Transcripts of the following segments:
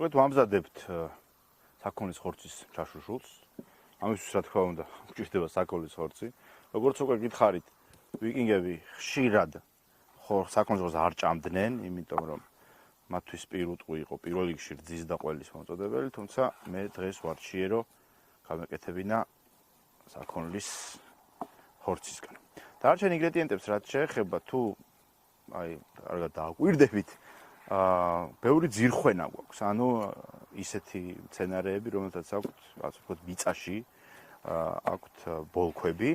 მოგეთ ვამზადებთ საქონლის ხორცის ჩაშუშულს. ამისთვის რა თქმა უნდა, გვჭირდება საქონლის ხორცი. როგორც უკვე გითხარით, ვიკინგები ხშირად საქონლის ხორცს არ ჭამდნენ, იმიტომ რომ მათთვის პირუტყვი იყო პირველ რიგში რძის და ყველის მომწოდებელი, თუმცა მე დღეს ვარჩიე გამეკეთებინა საქონლის ხორცისგან. დარჩენ ინგრედიენტებს რაც შეეხება თუ კარგად დააკვირდებით, ბევრი ძირხვენა გვაქვს, ანუ ისეთი მცენარეები, რომელთაც აქვთ, ასე ვთქვათ, მიწაში აქვთ ბოლქვები.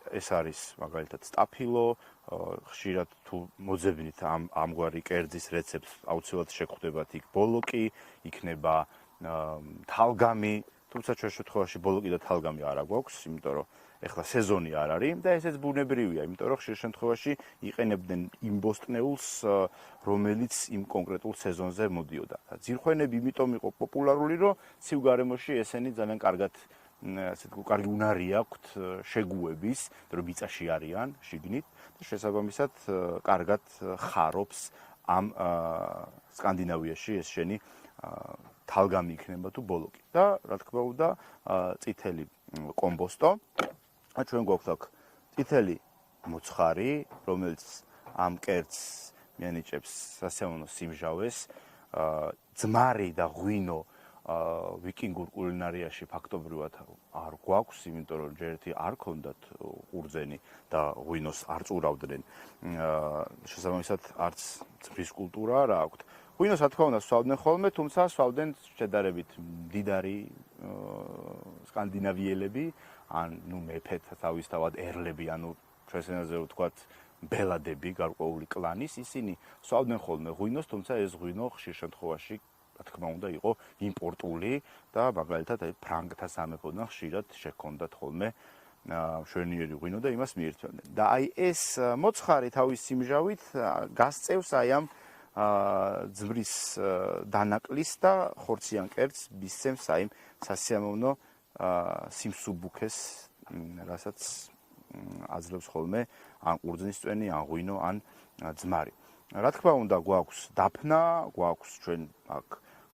ეს არის მაგალითად სტაფილო, ხშირად თუ მოძებნით ამგვარი კერძის რეცეპტს, აუცილებლად შეგხვდებათ იქ ბოლოკი, იქნება თალგამი, თუმცა ჩვენ შემთხვევაში ბოლოკი და თალგამი არ აგვაქვს, იმიტომ რომ ეხლა სეზონი არ არის და ესეც ბუნებრივია, იმიტომ რომ ხშირ შემთხვევაში იყენებდნენ იმ ბოსტნეულს, რომელიც იმ კონკრეტულ სეზონზე მოდიოდა. ძირხვენები იმიტომ იყო პოპულარული, რომ ცივ გარემოში ესენი ძალიან კარგი უნარი აქვთ შეგუების, რომ მიწაში არიან შიგნით და შესაბამისად კარგად ხარობს ამ სკანდინავიაში ეს შენი თალგამი იქნება თუ ბოლოკი. და რა თქმა უნდა, წითელი კომბოსტო. ჩვენ გვაქვს აქ წითელი მოცხარი, რომელიც ამ კერძს მიანიჭებს სასიამოვნო სიმჟავეს, ძმარი და ღვინო ვიკინგურ კულინარიაში ფაქტობრივად არ გვაქვს, იმიტომ რომ ჯერ ერთი არ ქონდათ ყურძენი და ღვინოს არ წურავდნენ. შესაბამისად არც ძმრის კულტურა არ აქვთ. ღვინოს რა თქმა უნდა სვავდნენ ხოლმე, თუმცა სვავდნენ შედარებით მდიდარი სკანდინავიელები, ან მეფეთა თავისთავად ერლები, ანუ ჩვენს ენაზე ვთქვათ ბელადები, გარკვეული კლანის, ისინი სვავდნენ ხოლმე ღვინოს, თუმცა ეს ღვინო ხშირ შემთხვევაში რა თქმა უნდა იყო იმპორტული და მაგალითად ფრანგთა სამეფოდან ხშირად შექონდათ ხოლმე მშვენიერი ღვინო და იმას მიირთმევდნენ. და ეს მოცხარი თავის სიმჟავით გასწევს ამ ძმრის დანაკლის და ხორციან კერძს მისცემს იმ სასიამოვნო სიმსუბუქეს, რასაც აძლევს ხოლმე ან ყურძნის წვენი, ან ღვინო, ან ძმარი. რა თქმა უნდა, გვაქვს დაფნა, გვაქვს ჩვენ აქ